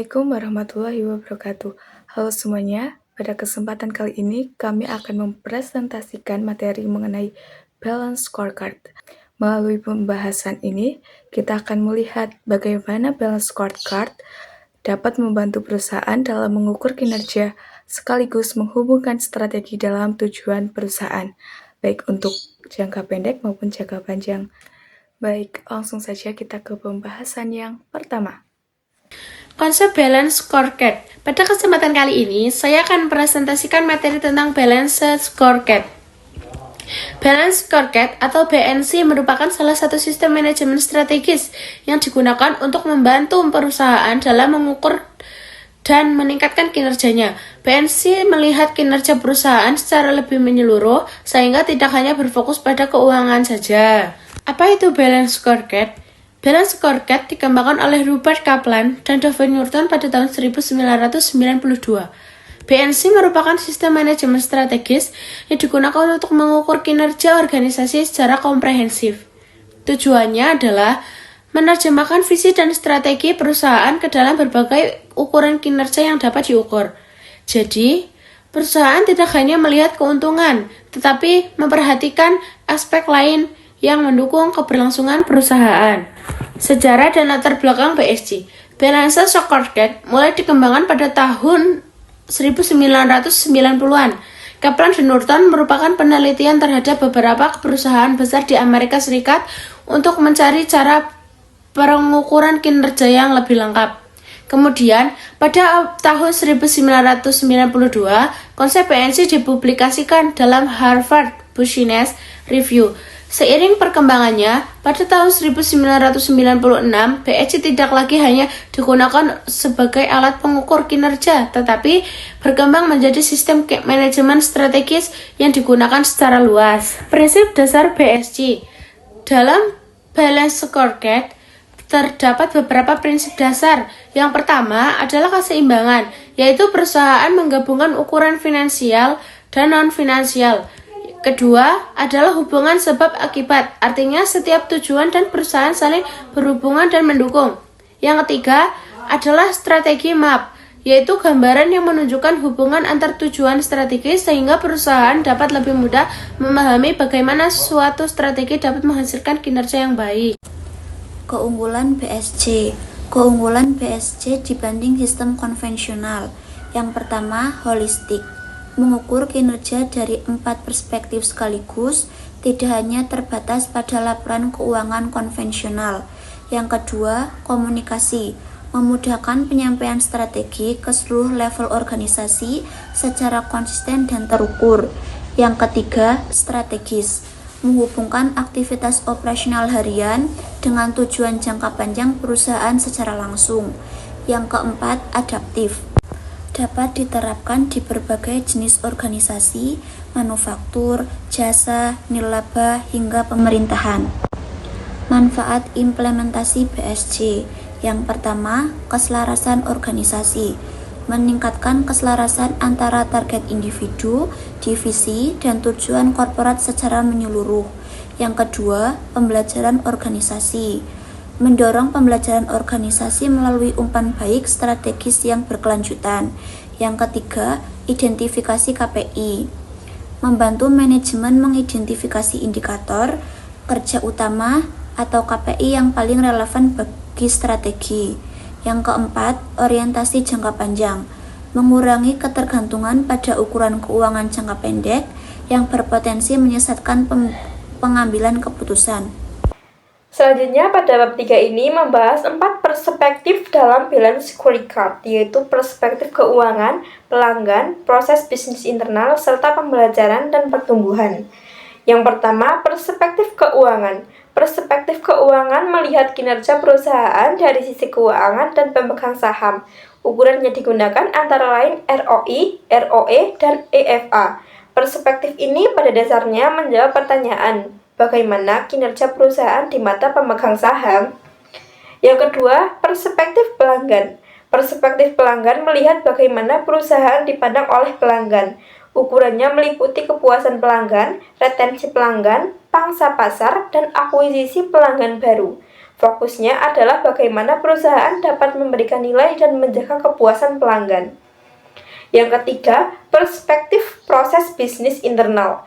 Assalamualaikum warahmatullahi wabarakatuh. Halo semuanya, pada kesempatan kali ini kami akan mempresentasikan materi mengenai balance scorecard. Melalui pembahasan ini, kita akan melihat bagaimana balance scorecard dapat membantu perusahaan dalam mengukur kinerja sekaligus menghubungkan strategi dalam tujuan perusahaan, baik untuk jangka pendek maupun jangka panjang. Baik, langsung saja kita ke pembahasan yang pertama. Konsep balance scorecard. Pada kesempatan kali ini, saya akan presentasikan materi tentang balance scorecard. Balance scorecard atau BNC merupakan salah satu sistem manajemen strategis yang digunakan untuk membantu perusahaan dalam mengukur dan meningkatkan kinerjanya. BNC melihat kinerja perusahaan secara lebih menyeluruh sehingga tidak hanya berfokus pada keuangan saja. Apa itu balance scorecard? Balance scorecard dikembangkan oleh Rupert Kaplan dan David Norton pada tahun 1992. BNC merupakan sistem manajemen strategis yang digunakan untuk mengukur kinerja organisasi secara komprehensif. Tujuannya adalah menerjemahkan visi dan strategi perusahaan ke dalam berbagai ukuran kinerja yang dapat diukur. Jadi, perusahaan tidak hanya melihat keuntungan, tetapi memperhatikan aspek lain yang mendukung keberlangsungan perusahaan. Sejarah dan latar belakang BSC. Balance scorecard mulai dikembangkan pada tahun 1990-an. Kaplan dan Norton merupakan penelitian terhadap beberapa perusahaan besar di Amerika Serikat untuk mencari cara pengukuran kinerja yang lebih lengkap. Kemudian, pada tahun 1992, konsep BNC dipublikasikan dalam Harvard Business Review. Seiring perkembangannya, pada tahun 1996, BSC tidak lagi hanya digunakan sebagai alat pengukur kinerja, tetapi berkembang menjadi sistem manajemen strategis yang digunakan secara luas. Prinsip dasar BSC. Dalam balance scorecard, terdapat beberapa prinsip dasar. Yang pertama adalah keseimbangan, yaitu perusahaan menggabungkan ukuran finansial dan non-finansial. Kedua adalah hubungan sebab akibat, artinya setiap tujuan dan perusahaan saling berhubungan dan mendukung. Yang ketiga adalah strategi map, yaitu gambaran yang menunjukkan hubungan antar tujuan strategis sehingga perusahaan dapat lebih mudah memahami bagaimana suatu strategi dapat menghasilkan kinerja yang baik. Keunggulan BSC. Keunggulan BSC dibanding sistem konvensional. Yang pertama, holistik. Mengukur kinerja dari 4 perspektif sekaligus, tidak hanya terbatas pada laporan keuangan konvensional. Yang kedua, komunikasi. Memudahkan penyampaian strategi ke seluruh level organisasi secara konsisten dan terukur. Yang ketiga, strategis. Menghubungkan aktivitas operasional harian dengan tujuan jangka panjang perusahaan secara langsung. Yang keempat, adaptif. Dapat diterapkan di berbagai jenis organisasi, manufaktur, jasa, nirlaba, hingga pemerintahan. Manfaat implementasi BSC. Yang pertama, keselarasan organisasi. Meningkatkan keselarasan antara target individu, divisi, dan tujuan korporat secara menyeluruh. Yang kedua, pembelajaran organisasi. Mendorong pembelajaran organisasi melalui umpan baik strategis yang berkelanjutan. Yang ketiga, identifikasi KPI. Membantu manajemen mengidentifikasi indikator, kerja utama, atau KPI yang paling relevan bagi strategi. Yang keempat, orientasi jangka panjang. Mengurangi ketergantungan pada ukuran keuangan jangka pendek yang berpotensi menyesatkan pengambilan keputusan. Selanjutnya pada bab 3 ini membahas 4 perspektif dalam balance scorecard, yaitu perspektif keuangan, pelanggan, proses bisnis internal, serta pembelajaran dan pertumbuhan. Yang pertama, perspektif keuangan. Perspektif keuangan melihat kinerja perusahaan dari sisi keuangan dan pemegang saham. Ukuran yang digunakan antara lain ROI, ROE, dan EFA. Perspektif ini pada dasarnya menjawab pertanyaan, bagaimana kinerja perusahaan di mata pemegang saham? Yang kedua, perspektif pelanggan. Perspektif pelanggan melihat bagaimana perusahaan dipandang oleh pelanggan. Ukurannya meliputi kepuasan pelanggan, retensi pelanggan, pangsa pasar, dan akuisisi pelanggan baru. Fokusnya adalah bagaimana perusahaan dapat memberikan nilai dan menjaga kepuasan pelanggan. Yang ketiga, perspektif proses bisnis internal.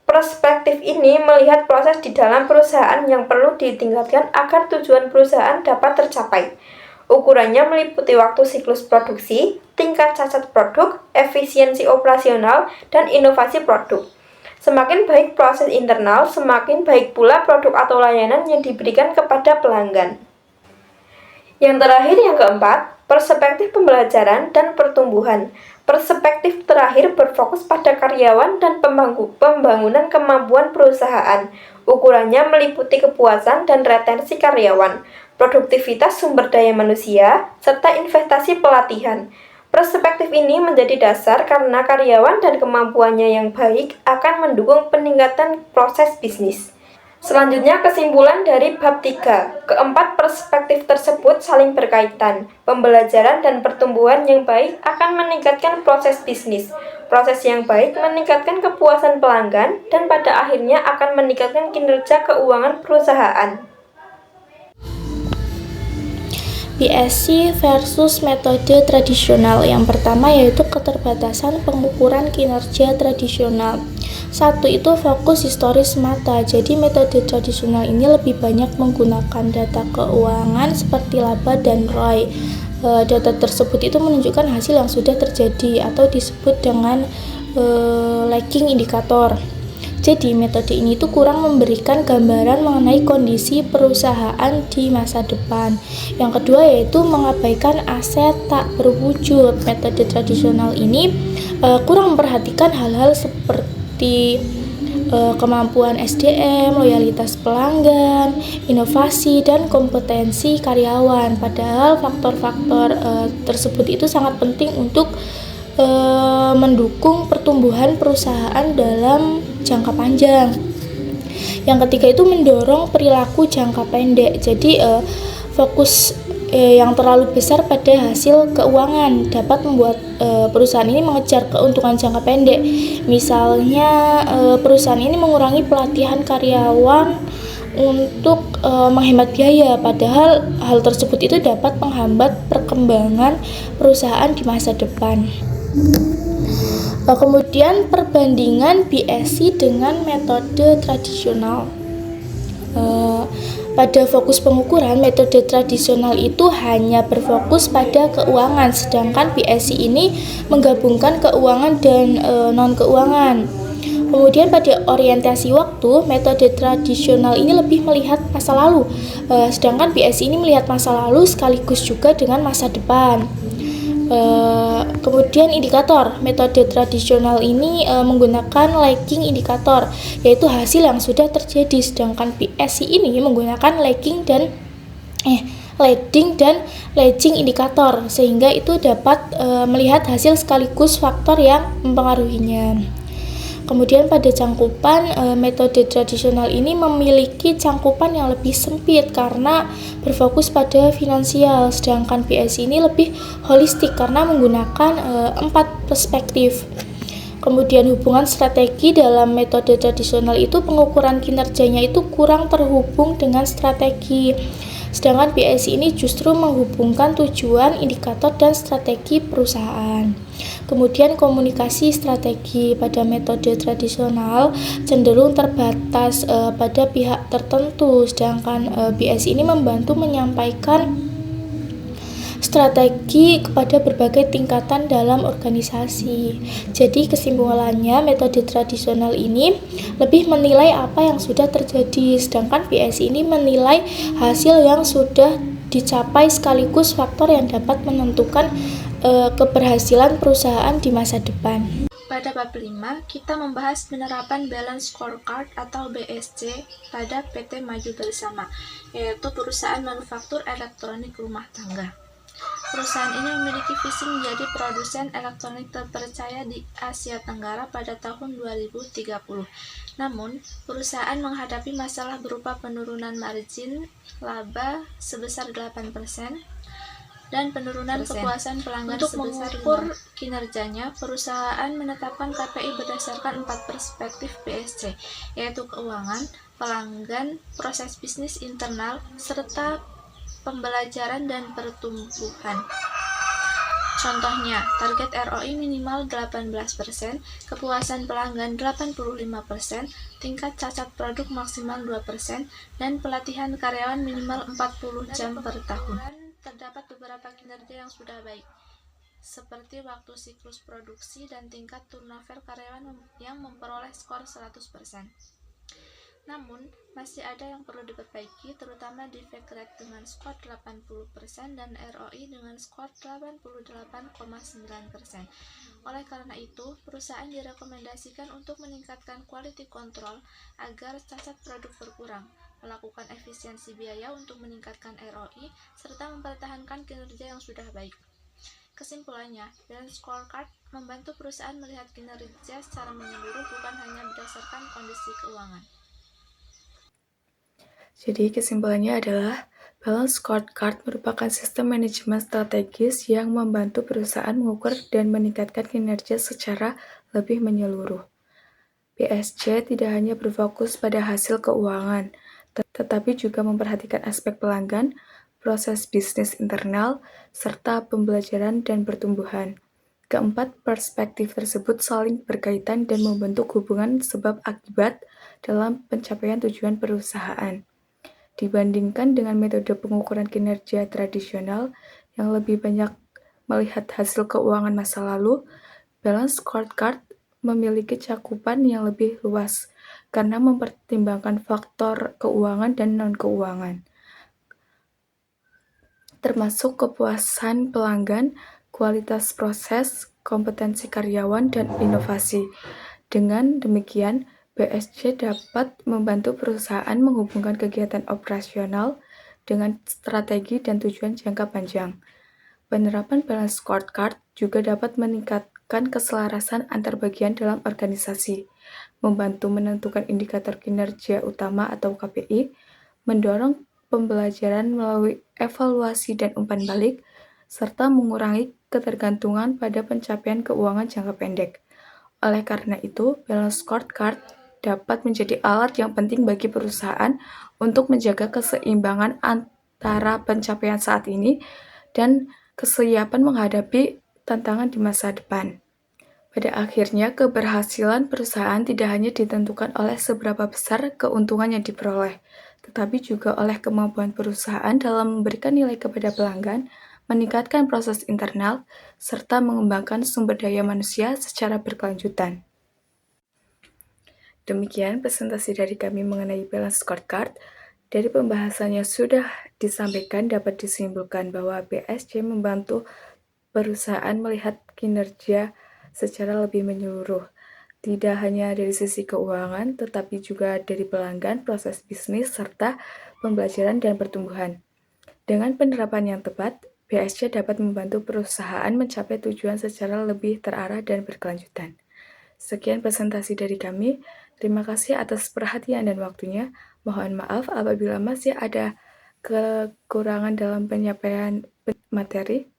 Perspektif ini melihat proses di dalam perusahaan yang perlu ditingkatkan agar tujuan perusahaan dapat tercapai. Ukurannya meliputi waktu siklus produksi, tingkat cacat produk, efisiensi operasional, dan inovasi produk. Semakin baik proses internal, semakin baik pula produk atau layanan yang diberikan kepada pelanggan. Yang terakhir, yang keempat, perspektif pembelajaran dan pertumbuhan. Perspektif terakhir berfokus pada karyawan dan pembangunan kemampuan perusahaan. Ukurannya meliputi kepuasan dan retensi karyawan, produktivitas sumber daya manusia, serta investasi pelatihan. Perspektif ini menjadi dasar karena karyawan dan kemampuannya yang baik akan mendukung peningkatan proses bisnis. Selanjutnya, kesimpulan dari bab 3. Keempat perspektif tersebut saling berkaitan. Pembelajaran dan pertumbuhan yang baik akan meningkatkan proses bisnis. Proses yang baik meningkatkan kepuasan pelanggan dan pada akhirnya akan meningkatkan kinerja keuangan perusahaan. BSC versus metode tradisional. Yang pertama yaitu keterbatasan pengukuran kinerja tradisional. Satu itu fokus historis semata. Jadi metode tradisional ini lebih banyak menggunakan data keuangan seperti laba dan ROI. Data tersebut itu menunjukkan hasil yang sudah terjadi atau disebut dengan lagging indikator. Jadi metode ini tuh kurang memberikan gambaran mengenai kondisi perusahaan di masa depan. Yang kedua yaitu mengabaikan aset tak berwujud. Metode tradisional ini kurang memperhatikan hal-hal seperti kemampuan SDM, loyalitas pelanggan, inovasi, dan kompetensi karyawan. Padahal faktor-faktor tersebut itu sangat penting untuk mendukung pertumbuhan perusahaan dalam jangka panjang. Yang ketiga itu mendorong perilaku jangka pendek. Jadi fokus yang terlalu besar pada hasil keuangan dapat membuat perusahaan ini mengejar keuntungan jangka pendek. Misalnya perusahaan ini mengurangi pelatihan karyawan untuk menghemat biaya, padahal hal tersebut itu dapat menghambat perkembangan perusahaan di masa depan. Kemudian perbandingan BSC dengan metode tradisional. Pada fokus pengukuran, metode tradisional itu hanya berfokus pada keuangan, sedangkan BSC ini menggabungkan keuangan dan non-keuangan. Kemudian pada orientasi waktu, metode tradisional ini lebih melihat masa lalu, sedangkan BSC ini melihat masa lalu sekaligus juga dengan masa depan. Kemudian indikator, metode tradisional ini menggunakan lagging indikator, yaitu hasil yang sudah terjadi, sedangkan BSC ini menggunakan leading dan lagging indikator, sehingga itu dapat melihat hasil sekaligus faktor yang mempengaruhinya. Kemudian pada cangkupan, metode tradisional ini memiliki cangkupan yang lebih sempit karena berfokus pada finansial, sedangkan BSC ini lebih holistik karena menggunakan 4 perspektif. Kemudian hubungan strategi dalam metode tradisional itu pengukuran kinerjanya itu kurang terhubung dengan strategi, sedangkan BSC ini justru menghubungkan tujuan, indikator, dan strategi perusahaan. Kemudian komunikasi strategi pada metode tradisional cenderung terbatas pada pihak tertentu, sedangkan BSC ini membantu menyampaikan strategi kepada berbagai tingkatan dalam organisasi. Jadi kesimpulannya, metode tradisional ini lebih menilai apa yang sudah terjadi, sedangkan BSC ini menilai hasil yang sudah dicapai sekaligus faktor yang dapat menentukan keberhasilan perusahaan di masa depan. Pada bab 5, kita membahas penerapan Balance Scorecard atau BSC pada PT Maju Bersama, yaitu perusahaan manufaktur elektronik rumah tangga. Perusahaan ini memiliki visi menjadi produsen elektronik terpercaya di Asia Tenggara pada tahun 2030. Namun, perusahaan menghadapi masalah berupa penurunan margin laba sebesar 8%, dan penurunan kepuasan pelanggan. Untuk mengukur kinerjanya, perusahaan menetapkan KPI berdasarkan 4 perspektif BSC, yaitu keuangan, pelanggan, proses bisnis internal, serta pembelajaran dan pertumbuhan. Contohnya, target ROI minimal 18%, kepuasan pelanggan 85%, tingkat cacat produk maksimal 2%, dan pelatihan karyawan minimal 40 jam per tahun. Terdapat beberapa kinerja yang sudah baik, seperti waktu siklus produksi dan tingkat turnover karyawan yang memperoleh skor 100%. Namun, masih ada yang perlu diperbaiki, terutama defect rate dengan skor 80% dan ROI dengan skor 88,9%. Oleh karena itu, perusahaan direkomendasikan untuk meningkatkan quality control agar cacat produk berkurang, melakukan efisiensi biaya untuk meningkatkan ROI, serta mempertahankan kinerja yang sudah baik. Kesimpulannya, balance scorecard membantu perusahaan melihat kinerja secara menyeluruh, bukan hanya berdasarkan kondisi keuangan. Jadi kesimpulannya adalah balance scorecard merupakan sistem manajemen strategis yang membantu perusahaan mengukur dan meningkatkan kinerja secara lebih menyeluruh. BSC tidak hanya berfokus pada hasil keuangan, tetapi juga memperhatikan aspek pelanggan, proses bisnis internal, serta pembelajaran dan pertumbuhan. Keempat perspektif tersebut saling berkaitan dan membentuk hubungan sebab akibat dalam pencapaian tujuan perusahaan. Dibandingkan dengan metode pengukuran kinerja tradisional yang lebih banyak melihat hasil keuangan masa lalu, balance scorecard memiliki cakupan yang lebih luas karena mempertimbangkan faktor keuangan dan non-keuangan, termasuk kepuasan pelanggan, kualitas proses, kompetensi karyawan, dan inovasi. Dengan demikian, BSC dapat membantu perusahaan menghubungkan kegiatan operasional dengan strategi dan tujuan jangka panjang. Penerapan balance scorecard juga dapat meningkatkan keselarasan antar bagian dalam organisasi, membantu menentukan indikator kinerja utama atau KPI, mendorong pembelajaran melalui evaluasi dan umpan balik, serta mengurangi ketergantungan pada pencapaian keuangan jangka pendek. Oleh karena itu, balance scorecard dapat menjadi alat yang penting bagi perusahaan untuk menjaga keseimbangan antara pencapaian saat ini dan kesiapan menghadapi tantangan di masa depan. Pada akhirnya, keberhasilan perusahaan tidak hanya ditentukan oleh seberapa besar keuntungan yang diperoleh, tetapi juga oleh kemampuan perusahaan dalam memberikan nilai kepada pelanggan, meningkatkan proses internal, serta mengembangkan sumber daya manusia secara berkelanjutan. Demikian presentasi dari kami mengenai balance scorecard. Dari pembahasannya sudah disampaikan dapat disimpulkan bahwa BSC membantu perusahaan melihat kinerja secara lebih menyeluruh, tidak hanya dari sisi keuangan, tetapi juga dari pelanggan, proses bisnis, serta pembelajaran dan pertumbuhan. Dengan penerapan yang tepat, BSC dapat membantu perusahaan mencapai tujuan secara lebih terarah dan berkelanjutan. Sekian presentasi dari kami. Terima kasih atas perhatian dan waktunya. Mohon maaf apabila masih ada kekurangan dalam penyampaian materi.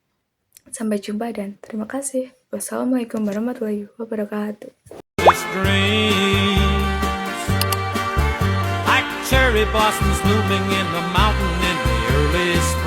Sampai jumpa dan terima kasih. Wassalamualaikum warahmatullahi wabarakatuh. Like cherry blossoms blooming in the mountain in the early spring.